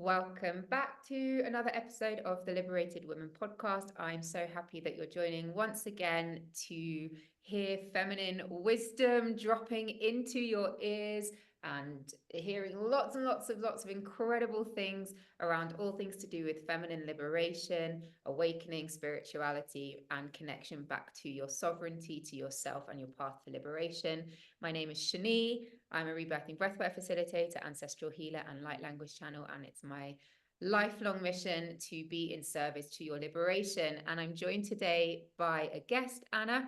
Welcome back to another episode of the Liberated Women podcast. I'm so happy that you're joining once again to hear feminine wisdom dropping into your ears and hearing lots and lots of incredible things around all things to do with feminine liberation, awakening, spirituality, and connection back to your sovereignty, to yourself, and your path to liberation. My name is Shani. I'm a rebirthing breathwork facilitator, ancestral healer, and light language channel, and it's my lifelong mission to be in service to your liberation. And I'm joined today by a guest, Anna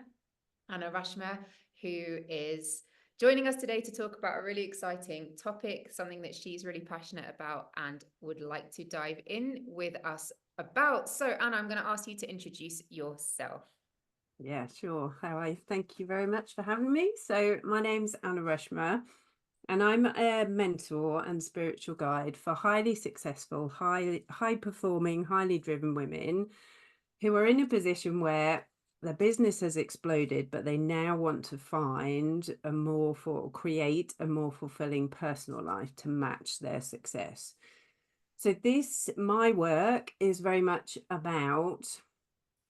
Rushmer, who is joining us today to talk about a really exciting topic, something that she's really passionate about and would like to dive in with us about. So, Anna, I'm going to ask you to introduce yourself. Yeah, sure. Thank you very much for having me. So my name's Anna Rushmer, and I'm a mentor and spiritual guide for highly successful, high performing, highly driven women who are in a position where their business has exploded, but they now want to create a more fulfilling personal life to match their success. So my work is very much about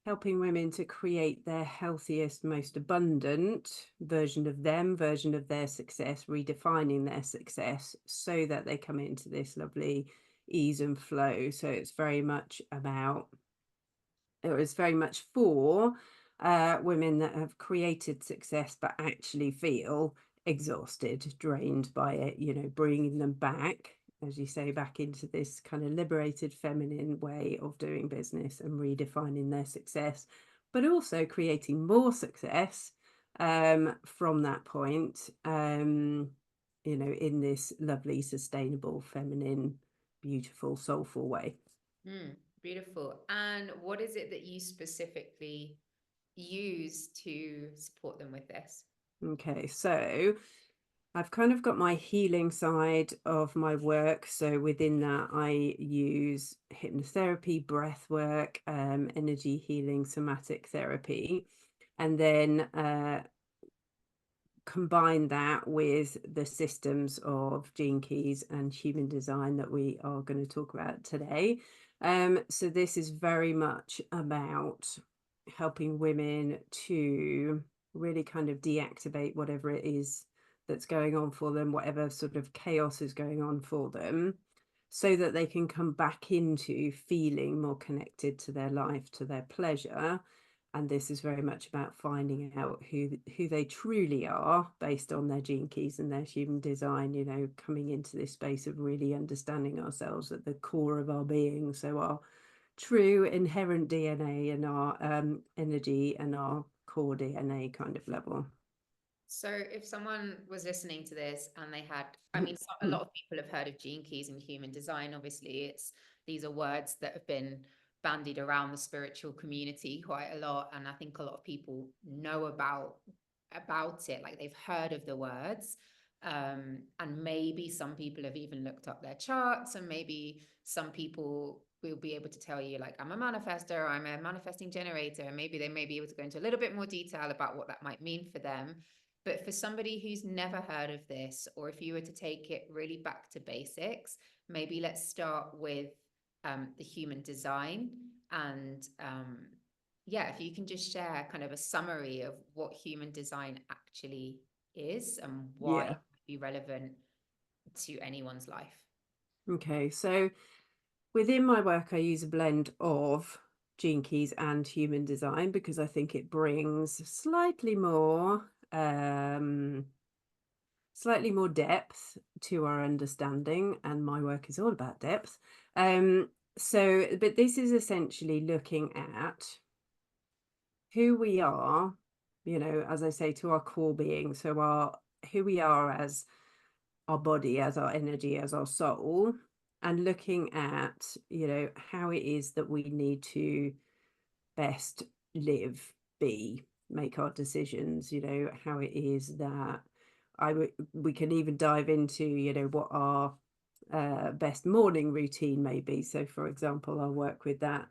helping women to create their healthiest, most abundant version of their success, redefining their success so that they come into this lovely ease and flow. So it's very much for women that have created success but actually feel exhausted, drained by it, bringing them back, as you say, back into this kind of liberated feminine way of doing business and redefining their success, but also creating more success from that point, in this lovely, sustainable, feminine, beautiful, soulful way. Beautiful. And what is it that you specifically use to support them with this? Okay, so I've kind of got my healing side of my work. So within that, I use hypnotherapy, breath work, energy healing, somatic therapy, and then combine that with the systems of gene keys and human design that we are going to talk about today. So this is very much about helping women to really kind of deactivate whatever it is that's going on for them, whatever sort of chaos is going on for them, so that they can come back into feeling more connected to their life, to their pleasure. And this is very much about finding out who they truly are based on their gene keys and their human design, coming into this space of really understanding ourselves at the core of our being. So our true inherent DNA and our energy and our core DNA kind of level. So, if someone was listening to this and they had, I mean, a lot of people have heard of gene keys and human design. Obviously, these are words that have been bandied around the spiritual community quite a lot, and I think a lot of people know about it, like they've heard of the words. And maybe some people have even looked up their charts, and maybe some people will be able to tell you, like, I'm a manifestor, I'm a manifesting generator, and maybe they may be able to go into a little bit more detail about what that might mean for them. But for somebody who's never heard of this, or if you were to take it really back to basics, maybe let's start with the human design. And yeah, if you can just share kind of a summary of what human design actually is and why it Yeah. might be relevant to anyone's life. Okay. So within my work, I use a blend of gene keys and human design because I think it brings slightly more depth to our understanding, and my work is all about depth. But this is essentially looking at who we are, as I say, to our core being. So who we are as our body, as our energy, as our soul, and looking at, how it is that we need to best live, make our decisions, how it is that we can even dive into, what our best morning routine may be. So for example, I'll work with that.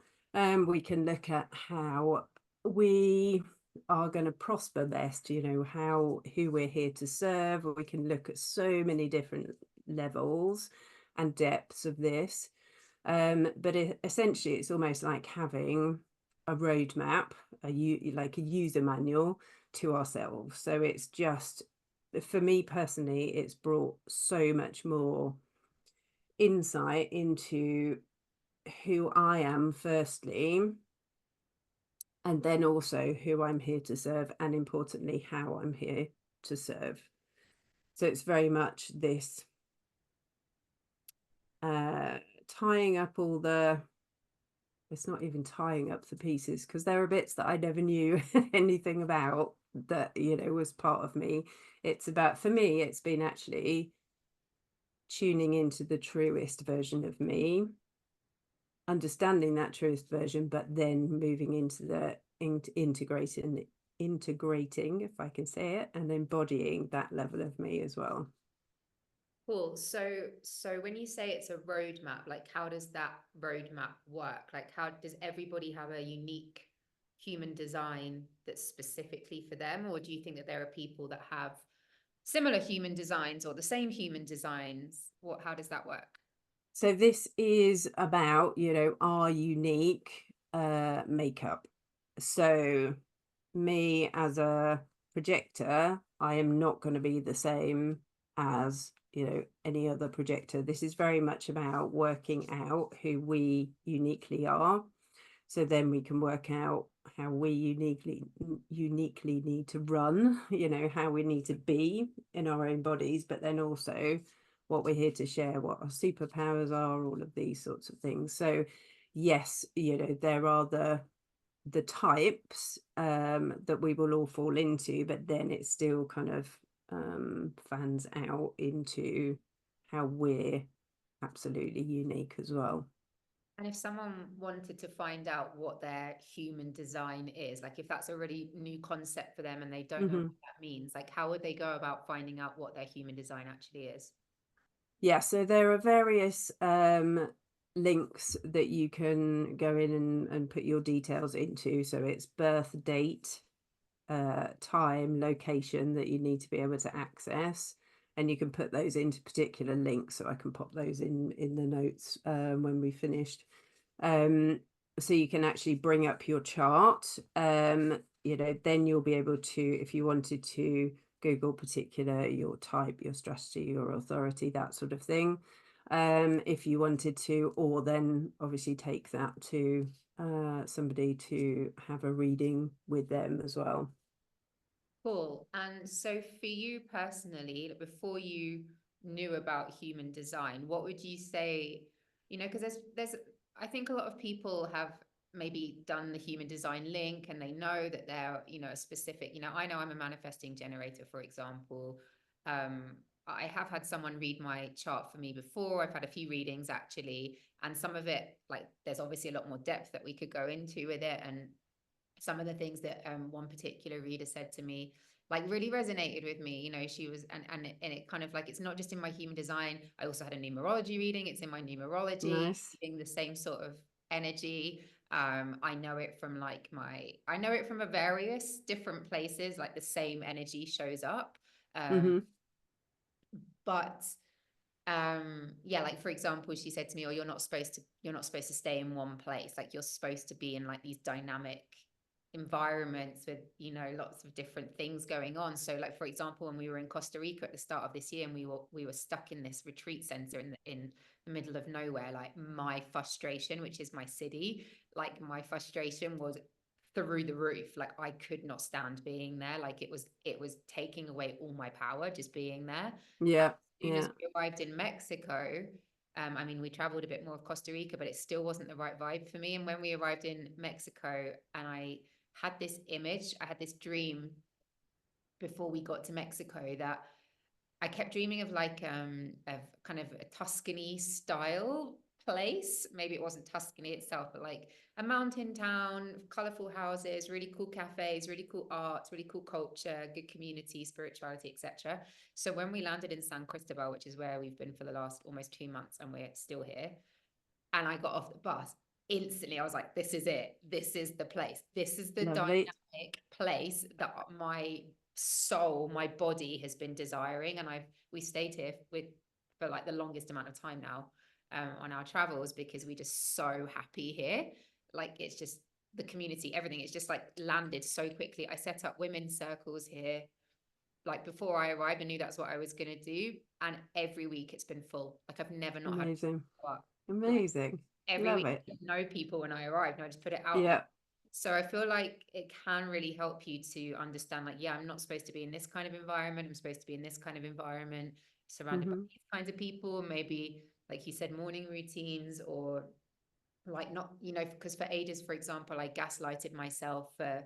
We can look at how we are going to prosper best, who we're here to serve. We can look at so many different levels and depths of this. But essentially, it's almost like having a roadmap, like a user manual to ourselves. So it's just, for me personally, it's brought so much more insight into who I am, firstly, and then also who I'm here to serve, and importantly, how I'm here to serve. So it's very much this tying up all the, it's not even tying up the pieces, because there are bits that I never knew anything about that, you know, was part of me. It's about, for me, it's been actually tuning into the truest version of me, understanding that truest version, but then moving into the integrating, if I can say it, and embodying that level of me as well. Cool. So when you say it's a roadmap, like how does that roadmap work? Like how does everybody have a unique human design that's specifically for them? Or do you think that there are people that have similar human designs or the same human designs? How does that work? So this is about, you know, our unique makeup. So me as a projector, I am not going to be the same as, you know, any other projector. This is very much about working out who we uniquely are. So then we can work out how we uniquely need to run, you know, how we need to be in our own bodies, but then also what we're here to share, what our superpowers are, all of these sorts of things. So yes, you know, there are the types that we will all fall into, but then it still kind of fans out into how we're absolutely unique as well. And if someone wanted to find out what their human design is, like if that's a really new concept for them and they don't know what that means, like how would they go about finding out what their human design actually is? Yeah, so there are various links that you can go in and put your details into. So it's birth date, time, location that you need to be able to access, and you can put those into particular links. So I can pop those in the notes when we finished. So you can actually bring up your chart. You know, then you'll be able to, if you wanted to Google particular, your type, your strategy, your authority, that sort of thing. If you wanted to, or then obviously take that to somebody to have a reading with them as well. Cool. And so for you personally, before you knew about human design, what would you say, you know, because there's I think a lot of people have maybe done the human design link and they know that they're, you know, a specific, you know, I know I'm a manifesting generator, for example. I have had someone read my chart for me before. I've had a few readings actually, and some of it, like, there's obviously a lot more depth that we could go into with it. And some of the things that one particular reader said to me like really resonated with me. You know, she was and it kind of like, it's not just in my human design, I also had a numerology reading, it's in my numerology, Nice. reading the same sort of energy. I know it from like I know it from a various different places, like the same energy shows up. But yeah, like for example, she said to me, oh, you're not supposed to stay in one place, like you're supposed to be in like these dynamic environments with, you know, lots of different things going on. So like for example, when we were in Costa Rica at the start of this year and we were stuck in this retreat center in the middle of nowhere, like my frustration, which is my city, like my frustration was through the roof. Like I could not stand being there. Like it was taking away all my power just being there. Yeah, Soon as yeah. we arrived in Mexico, I mean, we traveled a bit more of Costa Rica, but it still wasn't the right vibe for me. And when we arrived in Mexico, and I had this image, I had this dream before we got to Mexico that I kept dreaming of kind of a Tuscany style place. Maybe it wasn't Tuscany itself, but like a mountain town, colorful houses, really cool cafes, really cool art, really cool culture, good community, spirituality, etc. So when we landed in San Cristobal, which is where we've been for the last almost 2 months, and we're still here, and I got off the bus, instantly I was like, this is it. This is the place. This is the Lovely. dynamic place that my soul, my body has been desiring. And we stayed here for like the longest amount of time now. on our travels, because we're just so happy here. Like, it's just the community, everything. It's just like landed so quickly. I set up women's circles here. Like, before I arrived, I knew that's what I was going to do. And every week it's been full. Like, I've never not had, Amazing. like, Amazing. every Love week it. I know people when I arrive, and I just put it out there. Yeah. So I feel like it can really help you to understand, like, yeah, I'm not supposed to be in this kind of environment. I'm supposed to be in this kind of environment, surrounded by Mm-hmm. these kinds of people. Maybe, like you said, morning routines, or like, not, because for ages, for example, I gaslighted myself for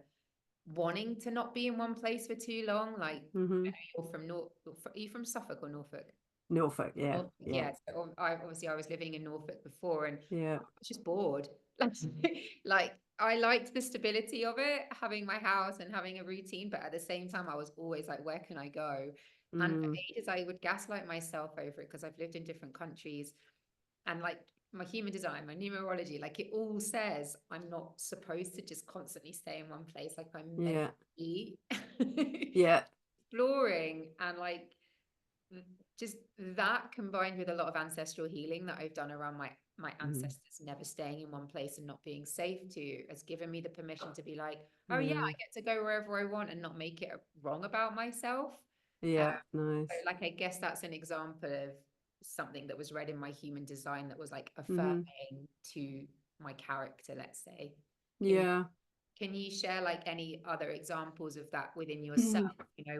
wanting to not be in one place for too long. Like, Mm-hmm. you're from North, are you from Suffolk or Norfolk? Norfolk. Yeah. Norfolk, Yeah. yeah. So I was living in Norfolk before, and Yeah. I was just bored. Like, I liked the stability of it, having my house and having a routine, but at the same time, I was always like, where can I go? And for Mm. ages, I would gaslight myself over it, because I've lived in different countries, and like, my human design, my numerology, like, it all says I'm not supposed to just constantly stay in one place. Like, I'm meant Yeah. to be Yeah. exploring, and like, just that, combined with a lot of ancestral healing that I've done around my Mm. ancestors never staying in one place and not being safe to, has given me the permission to be like, oh yeah, Yeah. I get to go wherever I want and not make it wrong about myself. uh, Yeah. so, Nice. like, I guess that's an example of something that was read in my human design that was like Mm-hmm. affirming to my character, let's say. Can you Yeah. can you share like any other examples of that within yourself,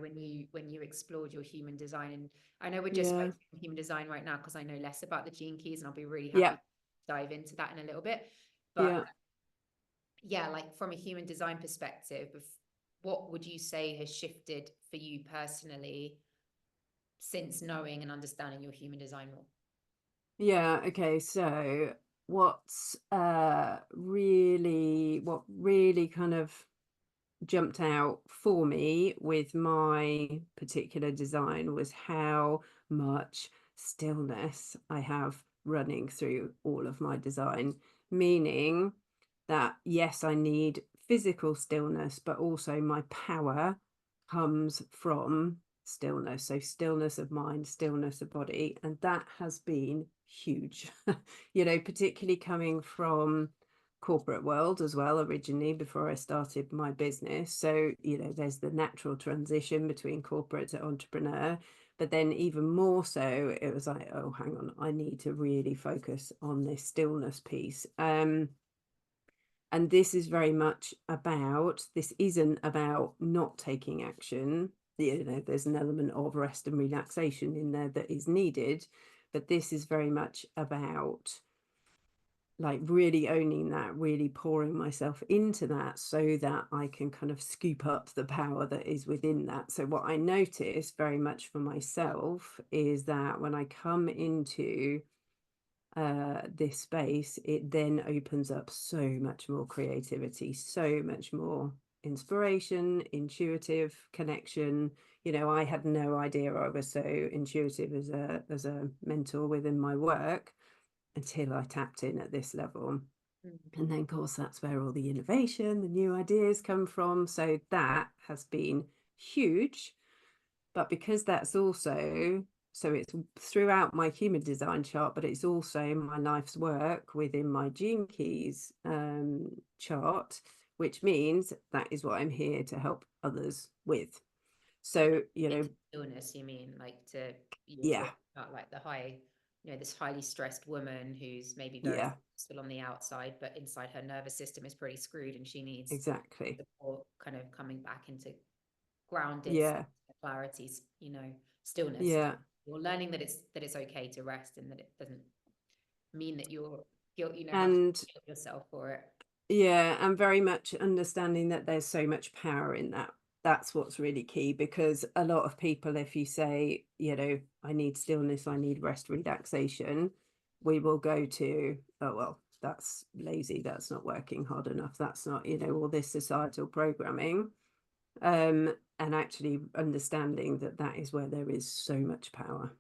when you explored your human design? And I know we're just Yeah. focusing on human design right now, because I know less about the gene keys, and I'll be really happy Yeah. to dive into that in a little bit. But Yeah. yeah, like, from a human design perspective, what would you say has shifted for you personally since knowing and understanding your human design more? Yeah. Okay. So what really kind of jumped out for me with my particular design was how much stillness I have running through all of my design, meaning that yes, I need physical stillness, but also my power comes from stillness. So stillness of mind, stillness of body, and that has been huge. Particularly coming from corporate world as well originally before I started my business. So, there's the natural transition between corporate to entrepreneur. But then even more so, it was like, oh, hang on, I need to really focus on this stillness piece. And this is very much about, this isn't about not taking action. There's an element of rest and relaxation in there that is needed. But this is very much about like really owning that, really pouring myself into that so that I can kind of scoop up the power that is within that. So what I notice very much for myself is that when I come into this space, it then opens up so much more creativity, so much more inspiration, intuitive connection. I had no idea I was so intuitive as a mentor within my work until I tapped in at this level. And then, of course, that's where all the innovation, the new ideas come from. So that has been huge. But because that's also, so it's throughout my human design chart, but it's also my life's work within my gene keys chart, which means that is what I'm here to help others with. So, Into illness, you mean, like, you were yeah, talking about like the this highly stressed woman who's maybe very yeah, still on the outside, but inside her nervous system is pretty screwed, and she needs exactly. support, kind of coming back into grounded Yeah, clarity, stillness. yeah. You're learning that it's okay to rest, and that it doesn't mean that you're have to And kill yourself for it. yeah, and very much understanding that there's so much power in that. That's what's really key, because a lot of people, if you say, I need stillness, I need rest, relaxation, we will go to, oh, well, that's lazy, that's not working hard enough, that's not, all this societal programming. And actually understanding that that is where there is so much power,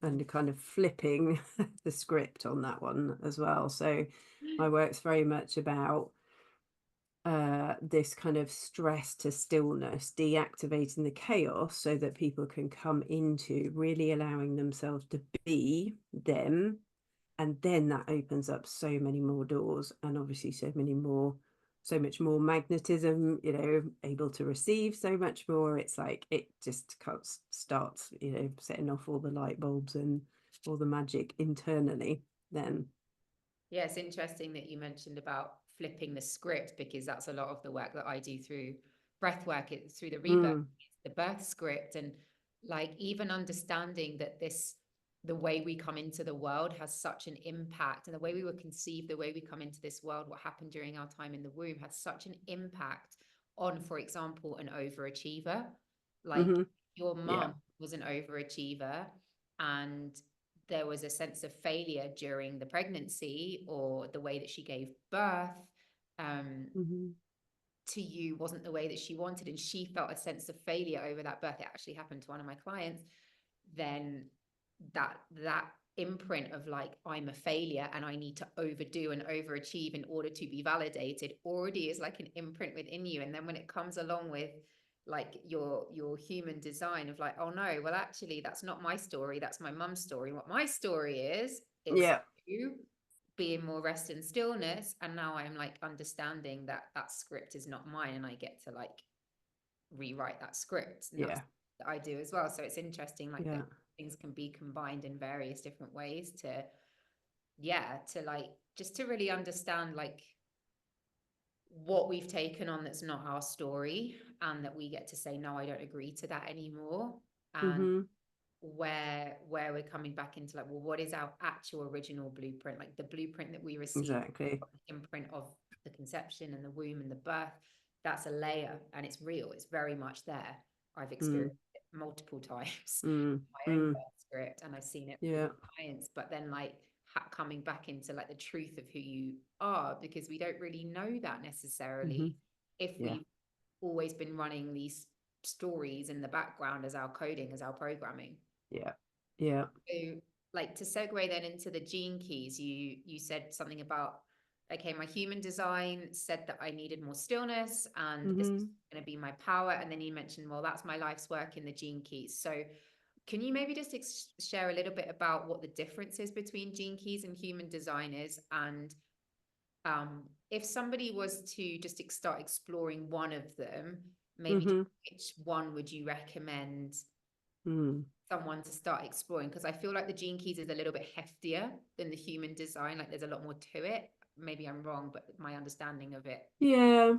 and kind of flipping the script on that one as well. So my work's very much about this kind of stress to stillness, deactivating the chaos so that people can come into really allowing themselves to be them, and then that opens up so many more doors, and obviously so much more magnetism, you know, able to receive so much more. It's like it just starts, you know, setting off all the light bulbs and all the magic internally then. Yeah, it's interesting that you mentioned about flipping the script, because that's a lot of the work that I do through breath work, it's through the rebirth, the birth script. And like even understanding that the way we come into the world has such an impact, and the way we were conceived, the way we come into this world, what happened during our time in the womb has such an impact on, for example, an overachiever. Like your Yeah. mum was an overachiever, and there was a sense of failure during the pregnancy, or the way that she gave birth to you wasn't the way that she wanted, and she felt a sense of failure over that birth. It actually happened to one of my clients. Then that imprint of like, I'm a failure and I need to overdo and overachieve in order to be validated, already is like an imprint within you. And then when it comes along with like your human design of like, oh no, well actually that's not my story, that's my mum's story. What my story is Yeah. you being more rest and stillness, and now I'm like understanding that that script is not mine, and I get to like rewrite that script. And that's Yeah. that I do as well. So it's interesting like Yeah. that things can be combined in various different ways to, yeah, to like just to really understand like what we've taken on that's not our story, and that we get to say no, I don't agree to that anymore. And where we're coming back into like, well, what is our actual original blueprint, like the blueprint that we received, Exactly. the imprint of the conception and the womb and the birth. That's a layer, and it's real, it's very much there. I've experienced it multiple times, my own birth script, and I've seen it with clients. But then like coming back into like the truth of who you are, because we don't really know that necessarily if we've always been running these stories in the background as our coding, as our programming. Yeah. So like to segue then into the gene keys, you said something about, okay, my human design said that I needed more stillness and this was going to be my power. And then you mentioned, well, that's my life's work in the gene keys. So can you maybe just share a little bit about what the difference is between gene keys and human design is? And if somebody was to just start exploring one of them, maybe which one would you recommend someone to start exploring? Because I feel like the gene keys is a little bit heftier than the human design. Like there's a lot more to it. Maybe I'm wrong, but my understanding of it. Yeah.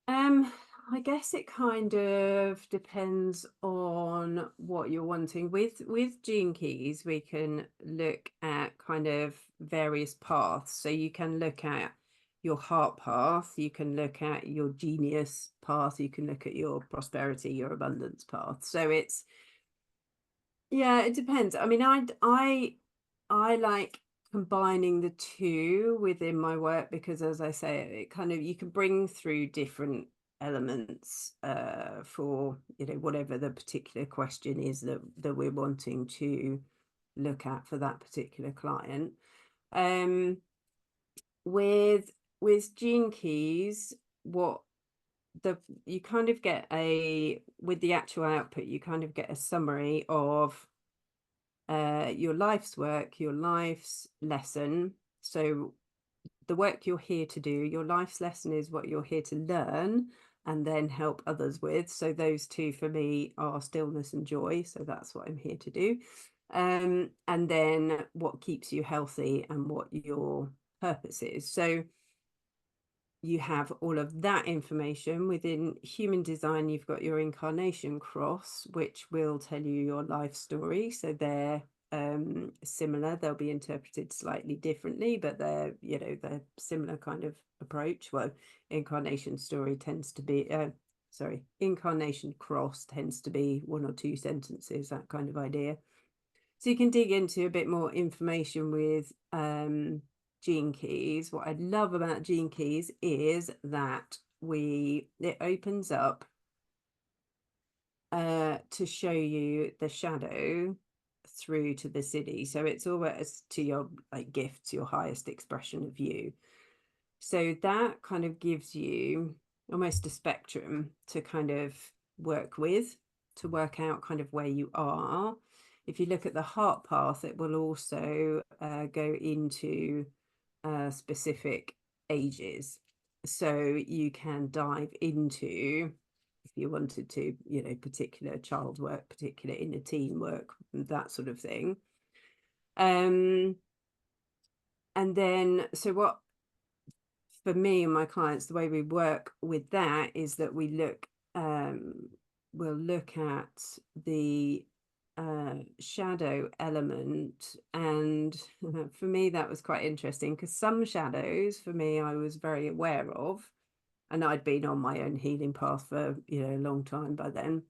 I guess it kind of depends on what you're wanting. With gene keys, we can look at kind of various paths. So you can look at your heart path, you can look at your genius path, you can look at your prosperity, your abundance path. So it's, yeah, it depends. I mean, I like combining the two within my work, because as I say, it kind of, you can bring through different elements for, you know, whatever the particular question is that we're wanting to look at for that particular client. With gene keys, what you kind of get with the actual output, you kind of get a summary of your life's work, your life's lesson. So the work you're here to do, your life's lesson is what you're here to learn and then help others with. So those two for me are stillness and joy. So that's what I'm here to do. And then what keeps you healthy and what your purpose is. So you have all of that information. Within human design, you've got your incarnation cross, which will tell you your life story. So they're similar. They'll be interpreted slightly differently, but they're similar kind of approach. Well, incarnation story tends to be incarnation cross tends to be 1 or 2 sentences, that kind of idea. So you can dig into a bit more information with gene keys. What I love about gene keys is that it opens up to show you the shadow through to the city. So it's almost to your like gifts, your highest expression of you. So that kind of gives you almost a spectrum to kind of work with, to work out kind of where you are. if you look at the heart path, it will also go into specific ages. So you can dive into, if you wanted to, particular child work, particular inner teen work, that sort of thing. And then, so what, for me and my clients, the way we work with that is that we'll look at the shadow element. And for me, that was quite interesting, because some shadows for me I was very aware of, and I'd been on my own healing path for a long time by then.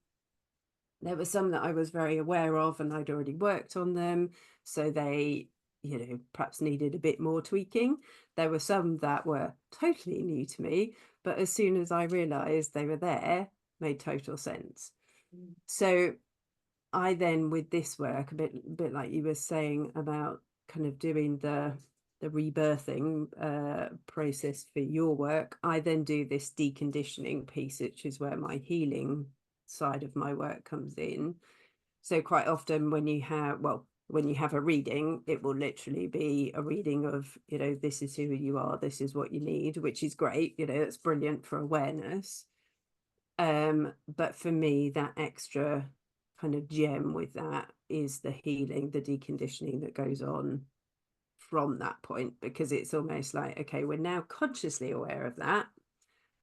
There were some that I was very aware of and I'd already worked on them, so they perhaps needed a bit more tweaking. There were some that were totally new to me, but as soon as I realized they were there, made total sense. So I then, with this work, a bit like you were saying about kind of doing the rebirthing process for your work, I then do this deconditioning piece, which is where my healing side of my work comes in. So quite often when you have a reading, it will literally be a reading of, this is who you are, this is what you need, which is great. It's brilliant for awareness. But for me, that extra kind of gem with that is the healing, the deconditioning that goes on from that point, because it's almost like, okay, we're now consciously aware of that,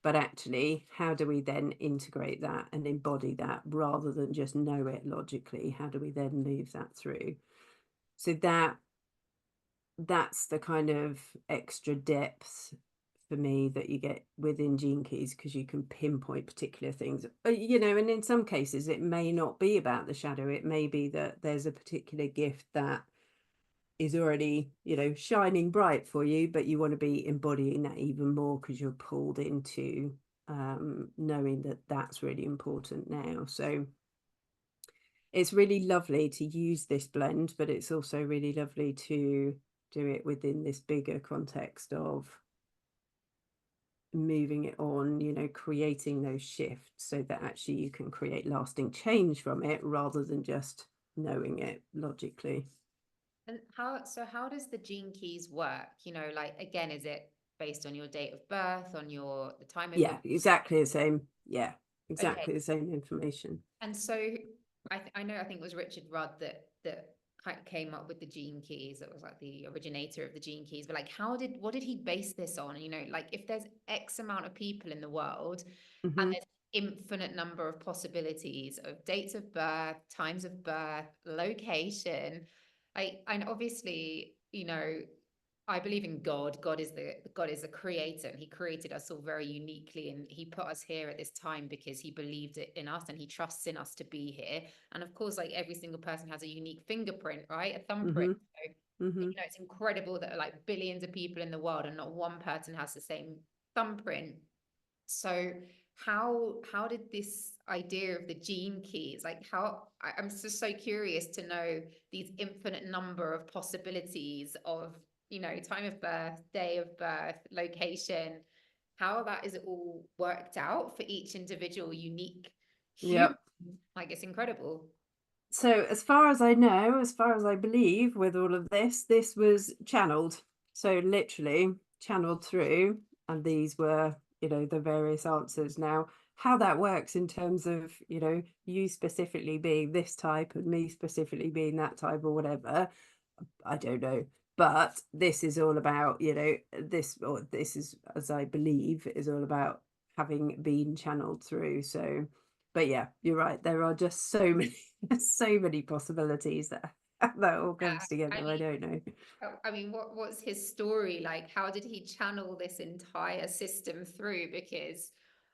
but actually, how do we then integrate that and embody that rather than just know it logically? How do we then move that through? So that's the kind of extra depth for me that you get within Gene Keys, because you can pinpoint particular things, and in some cases it may not be about the shadow. It may be that there's a particular gift that is already shining bright for you, but you want to be embodying that even more because you're pulled into knowing that that's really important now. So it's really lovely to use this blend, but it's also really lovely to do it within this bigger context of moving it on, creating those shifts so that actually you can create lasting change from it rather than just knowing it logically. And how does the Gene Keys work? Like, again, is it based on your date of birth, on the time of your... exactly the same. Okay. The same information. And so I think it was Richard Rudd that came up with the Gene Keys. That was like the originator of the Gene Keys. But like, what did he base this on? Like, if there's X amount of people in the world, Mm-hmm. and there's infinite number of possibilities of dates of birth, times of birth, location, and obviously, I believe in God. God is the creator, and he created us all very uniquely, and he put us here at this time because he believed it in us and he trusts in us to be here. And of course, like, every single person has a unique fingerprint, right? A thumbprint. Mm-hmm. So, mm-hmm. it's incredible that like billions of people in the world and not one person has the same thumbprint. So how did this idea of the Gene Keys, like, I'm just so curious to know these infinite number of possibilities of, time of birth, day of birth, location, how that is all worked out for each individual unique human. Like, it's incredible. So as far as I know, as far as I believe, with all of this was channeled. So literally channeled through, and these were, the various answers. Now, how that works in terms of, you specifically being this type and me specifically being that type or whatever, I don't know. But this is all about, this is, as I believe, is all about having been channeled through. So, but yeah, you're right. There are just so many, so many possibilities that all comes together. I don't know. I mean, what's his story like? How did he channel this entire system through? Because,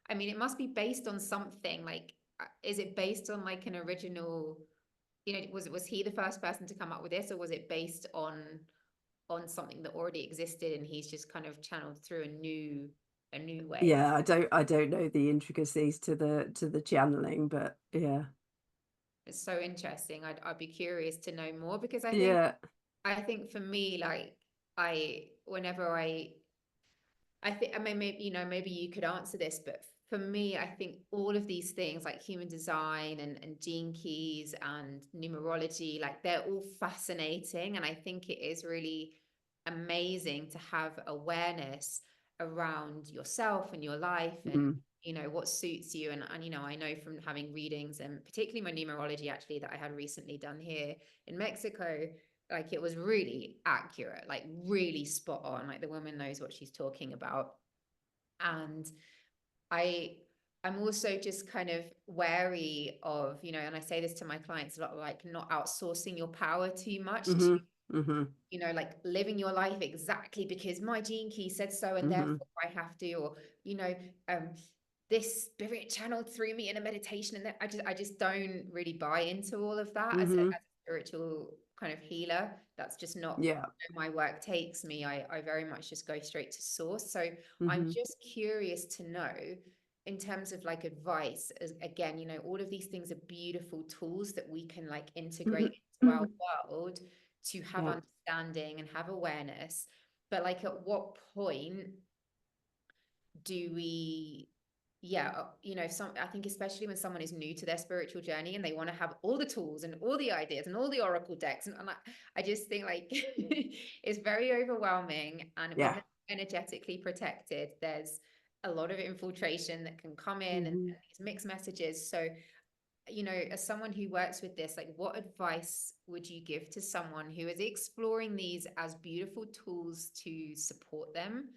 I mean, it must be based on something. Like, is it based on like an original, was he the first person to come up with this, or was it based on something that already existed and he's just kind of channeled through a new way? Yeah, I don't know the intricacies to the channeling, but yeah. It's so interesting. I'd be curious to know more, because I think for me, like, whenever I think, I mean, maybe you could answer this, but for me, I think all of these things like human design and gene keys and numerology, like they're all fascinating. And I think it is really amazing to have awareness around yourself and your life and, Mm. you know, what suits you. And, you know, I know from having readings and particularly my numerology actually that I had recently done here in Mexico, like it was really accurate, like really spot on. Like the woman knows what she's talking about. And I I'm also just kind of wary of, you know, and I say this to my clients a lot, like not outsourcing your power too much to, Mm-hmm. Mm-hmm. you know, like living your life exactly because my gene key said so and Mm-hmm. therefore I have to, or, you know, um, this spirit channeled through me in a meditation. And that I just don't really buy into all of that as Mm-hmm. a spiritual kind of healer. That's just not Yeah. where my work takes me. I very much just go straight to source. So I'm Mm-hmm. just curious to know, in terms of like advice, as again, you know, all of these things are beautiful tools that we can like integrate into our Mm-hmm. world to have Yeah. understanding and have awareness. But like at what point do we, yeah, you know, some, I think especially when someone is new to their spiritual journey and they want to have all the tools and all the ideas and all the oracle decks, and I just think like it's very overwhelming. And when Yeah. they're energetically protected, there's a lot of infiltration that can come in, and Mm-hmm. these mixed messages. So, you know, as someone who works with this, like what advice would you give to someone who is exploring these as beautiful tools to support them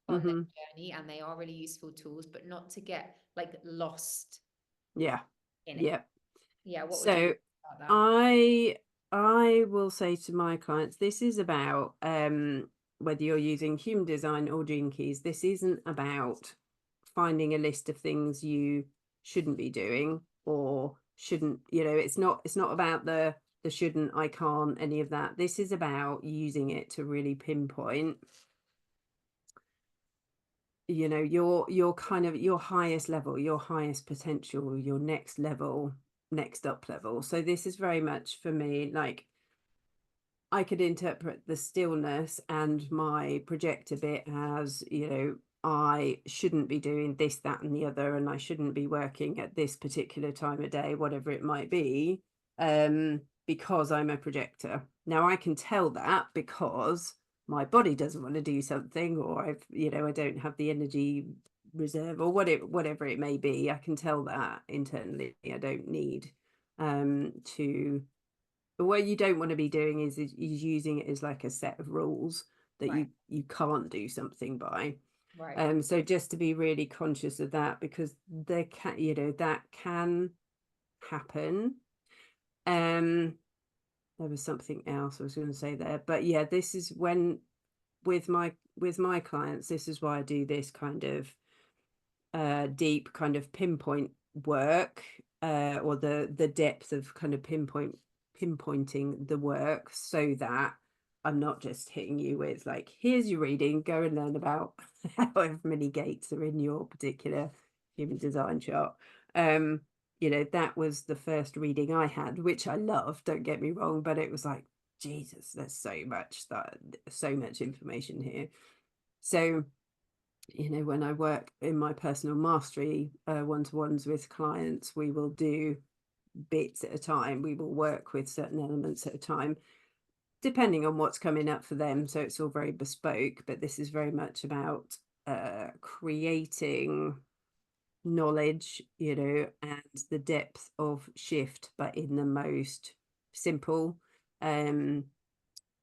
on their Mm-hmm. journey, and they are really useful tools, but not to get like lost Yeah. in it? Yeah. Yeah, what would you So about that? I I will say to my clients, this is about whether you're using human design or gene keys, this isn't about finding a list of things you shouldn't be doing or shouldn't, you know, it's not about the shouldn't, I can't, any of that. This is about using it to really pinpoint, you know, your kind of your highest level, your highest potential, your next level, next up level. So this is very much for me like I could interpret the stillness and my projector bit as, you know, I shouldn't be doing this, that, and the other, and I shouldn't be working at this particular time of day, whatever it might be, because I'm a projector. Now I can tell that because my body doesn't want to do something, or I've, you know, I don't have the energy reserve, or whatever it may be. I can tell that internally. I don't need to, but what you don't want to be doing is using it as like a set of rules that Right, you can't do something by. right, So just to be really conscious of that, because there can, you know, that can happen. There was something else I was going to say there, but yeah, this is when with my clients, this is why I do this kind of deep kind of pinpoint work, or the depth of kind of pinpointing the work, so that I'm not just hitting you with like, here's your reading, go and learn about however many gates are in your particular human design chart. You know, that was the first reading I had, which I love, don't get me wrong, but it was like, Jesus, there's so much information here. So, you know, when I work in my personal mastery one-to-ones with clients, we will do bits at a time. We will work with certain elements at a time, depending on what's coming up for them. So it's all very bespoke, but this is very much about creating knowledge, you know, and the depth of shift, but in the most simple um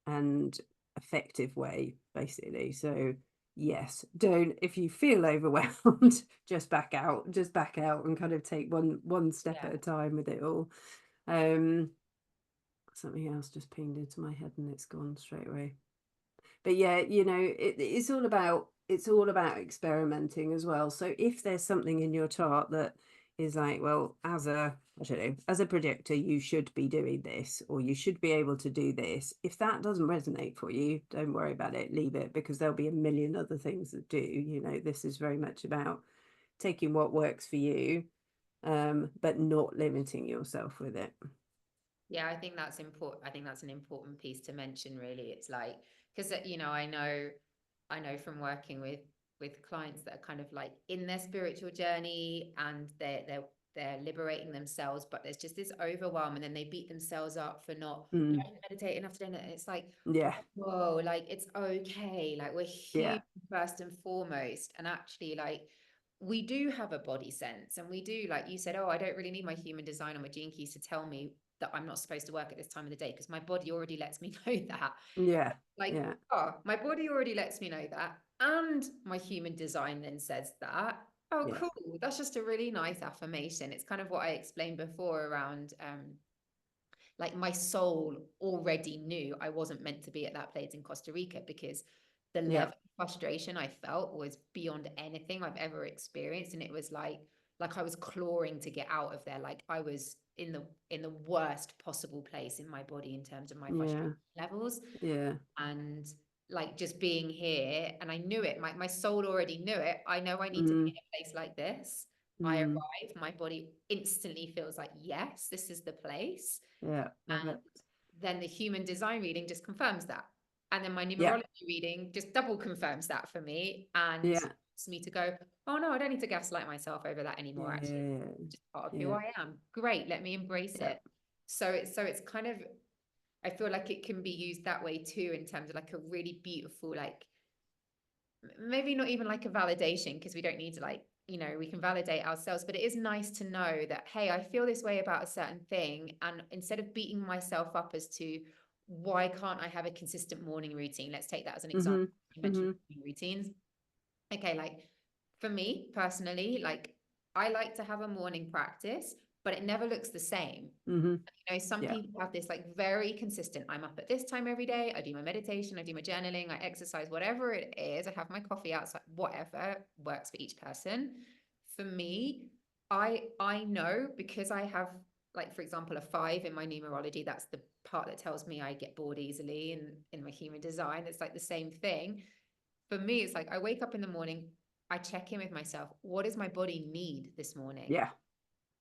and effective way, basically. So yes, don't, if you feel overwhelmed, just back out and kind of take one step yeah, at a time with it all. um Something else just pinged into my head and it's gone straight away. But yeah, you know, it's all about experimenting as well. So if there's something in your chart that is like, well, as a, I don't know, as a projector, you should be doing this, or you should be able to do this. If that doesn't resonate for you, don't worry about it, leave it, because there'll be a million other things that do. You know, this is very much about taking what works for you, but not limiting yourself with it. yeah, I think that's important. I think that's an important piece to mention, really. It's like, because you know, I know from working clients that are kind of like in their spiritual journey, and they're liberating themselves, but there's just this overwhelm, and then they beat themselves up for not meditating enough today. And it's like, Yeah. whoa, like it's okay, like we're human first and foremost. And actually, like, we do have a body sense, and we do, like you said, oh, I don't really need my human design or my gene keys to tell me that I'm not supposed to work at this time of the day, because my body already lets me know that. Yeah. Like, Yeah. oh, my body already lets me know that, and my human design then says that. Oh, Yeah. cool. That's just a really nice affirmation. It's kind of what I explained before around like my soul already knew I wasn't meant to be at that place in Costa Rica, because the Yeah. level of frustration I felt was beyond anything I've ever experienced. And it was like I was clawing to get out of there. Like I was in the worst possible place in my body in terms of my frustration levels. Yeah. And like just being here, and I knew it, my soul already knew it. I know I need to be in a place like this. I arrive, my body instantly feels like, yes, this is the place. Yeah. Love And it. then the human design reading just confirms that. And then my Yeah. numerology reading just double confirms that for me, and Yeah. it's me to go, oh no, I don't need to gaslight myself over that anymore. Actually, Yeah. it's just part of who Yeah. I am. Great, let me embrace Yeah. it. So it's kind of, I feel like it can be used that way too, in terms of like a really beautiful, like maybe not even like a validation, because we don't need to, like, you know, we can validate ourselves, but it is nice to know that, hey, I feel this way about a certain thing. And instead of beating myself up as to why can't I have a consistent morning routine, let's take that as an example. You mentioned morning routines. Okay, like for me personally, like I like to have a morning practice, but it never looks the same. You know, some Yeah. people have this like very consistent, I'm up at this time every day, I do my meditation, I do my journaling, I exercise, whatever it is, I have my coffee outside, whatever works for each person. For me, I know, because I have, like, for example, a 5 in my numerology, that's the part that tells me I get bored easily, and in my human design, it's like the same thing. For me, it's like I wake up in the morning, I check in with myself. What does my body need this morning? Yeah.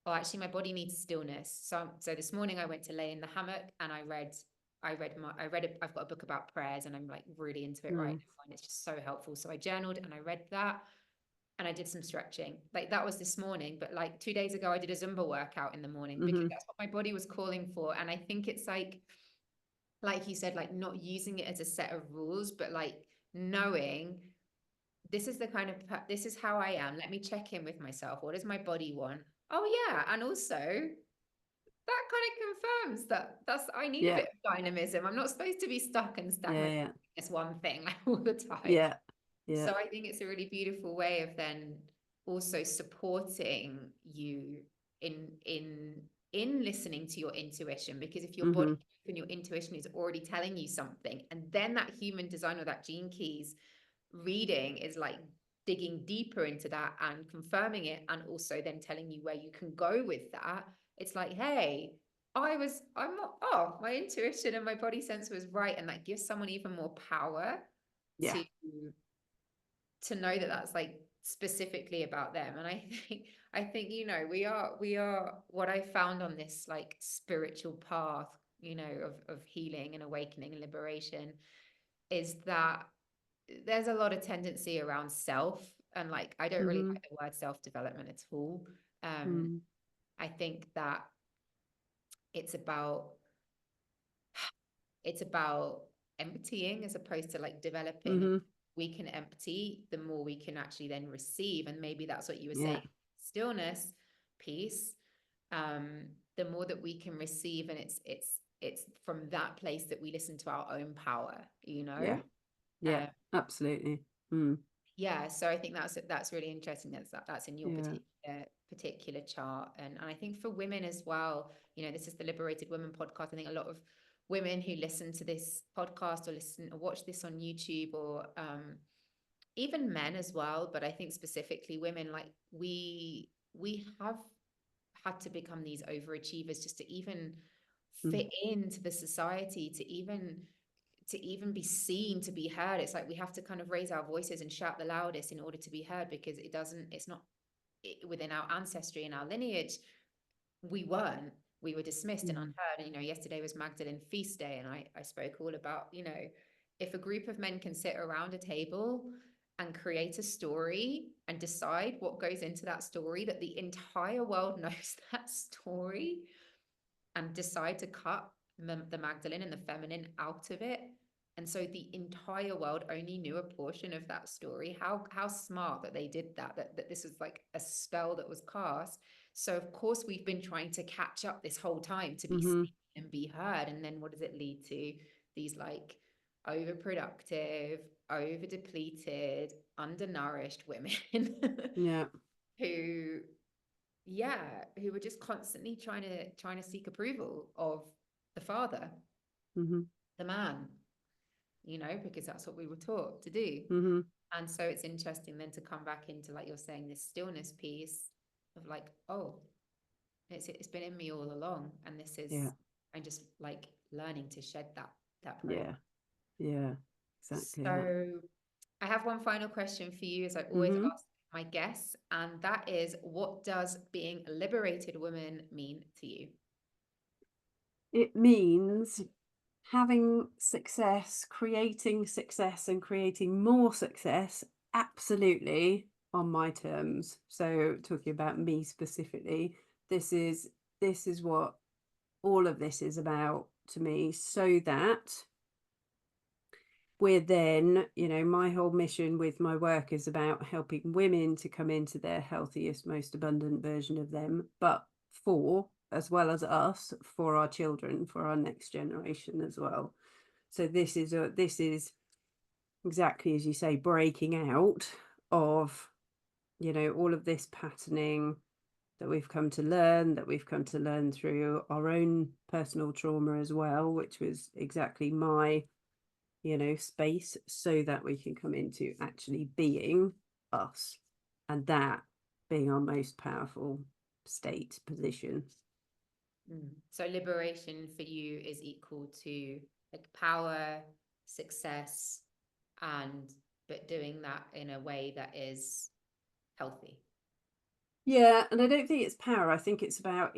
Oh, actually, my body needs stillness. So this morning I went to lay in the hammock, and I've got a book about prayers, and I'm like really into it right now, and it's just so helpful. So I journaled and I read that, and I did some stretching. Like that was this morning, but like 2 days ago I did a Zumba workout in the morning, because that's what my body was calling for. And I think it's like you said, like not using it as a set of rules, but like knowing this is the kind of, this is how I am. Let me check in with myself. What does my body want? Oh yeah. And also that kind of confirms that I need a Yeah. bit of dynamism. I'm not supposed to be stuck and stagnant Yeah. in this one thing like all the time. Yeah. Yeah. So I think it's a really beautiful way of then also supporting you in listening to your intuition, because if your body and your intuition is already telling you something, and then that human design or that gene keys reading is like digging deeper into that and confirming it, and also then telling you where you can go with that. It's like, hey, I'm not, oh, my intuition and my body sense was right. And that gives someone even more power Yeah. to know that that's like specifically about them. And I think, you know, we are what I found on this like spiritual path, you know, of healing and awakening and liberation, is that there's a lot of tendency around self, and like I don't really like the word self-development at all. I think that it's about emptying as opposed to like developing. We can empty, the more we can actually then receive. And maybe that's what you were saying, stillness, peace. The more that we can receive, and it's from that place that we listen to our own power, you know. Yeah. Absolutely. Yeah, so I think that's really interesting. That's in your particular chart, and I think for women as well. You know, this is the Liberated Women podcast. I think a lot of women who listen to this podcast or listen or watch this on YouTube, or even men as well, but I think specifically women, like we have had to become these overachievers just to even fit into the society, to even be seen, to be heard. It's like we have to kind of raise our voices and shout the loudest in order to be heard, because it's not within our ancestry and our lineage. We were dismissed and unheard. And, you know, yesterday was Magdalene Feast Day, and I spoke all about, you know, if a group of men can sit around a table and create a story and decide what goes into that story, that the entire world knows that story, and decide to cut the Magdalene and the feminine out of it. And so the entire world only knew a portion of that story. How smart that they did that, that this was like a spell that was cast. So of course we've been trying to catch up this whole time to be Mm-hmm. seen and be heard. And then what does it lead to? These like overproductive, over depleted, undernourished women Yeah. who, yeah, who were just constantly trying to seek approval of the father, Mm-hmm. the man, because that's what we were taught to do. Mm-hmm. And so it's interesting then to come back into, like you're saying, this stillness piece of like, oh, it's been in me all along, and this is, Yeah. I'm just like learning to shed that program. Yeah. Yeah. Exactly that. So I have one final question for you, as I always Mm-hmm. ask my guests, and that is, what does being a liberated woman mean to you? It means having success, and creating more success, absolutely on my terms. So talking about me specifically, this is what all of this is about to me, so that we're then, my whole mission with my work is about helping women to come into their healthiest, most abundant version of them, but for, as well as us, for our children, for our next generation as well. So this is exactly as you say, breaking out of, all of this patterning that we've come to learn through our own personal trauma as well, which was exactly my, space, so that we can come into actually being us, and that being our most powerful state position. So liberation for you is equal to like power, success, but doing that in a way that is healthy. Yeah, and I don't think it's power. I think it's about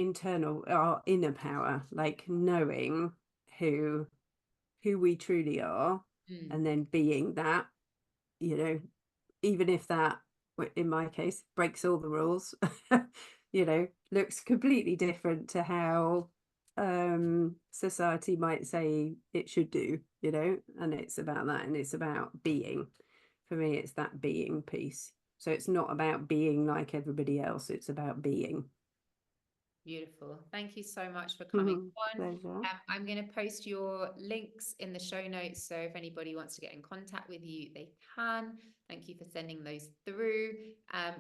our inner power, like knowing who we truly are, and then being that, even if that, in my case, breaks all the rules, looks completely different to how society might say it should do, and it's about that, and it's about being. For me, it's that being piece. So it's not about being like everybody else, it's about being. Beautiful. Thank you so much for coming on. Pleasure. I'm going to post your links in the show notes. So if anybody wants to get in contact with you, they can. Thank you for sending those through.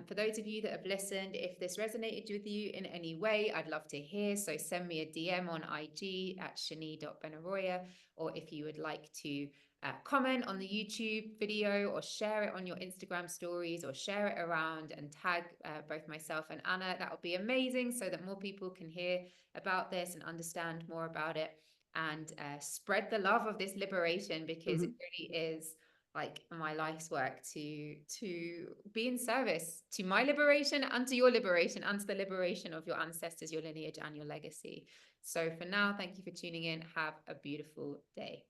For those of you that have listened, if this resonated with you in any way, I'd love to hear. So send me a DM on IG at shani.Ben-Aroya, or if you would like to comment on the YouTube video, or share it on your Instagram stories, or share it around and tag both myself and Anna. That would be amazing, so that more people can hear about this and understand more about it, and spread the love of this liberation, because it really is like my life's work to be in service to my liberation, and to your liberation, and to the liberation of your ancestors, your lineage, and your legacy. So for now, thank you for tuning in. Have a beautiful day.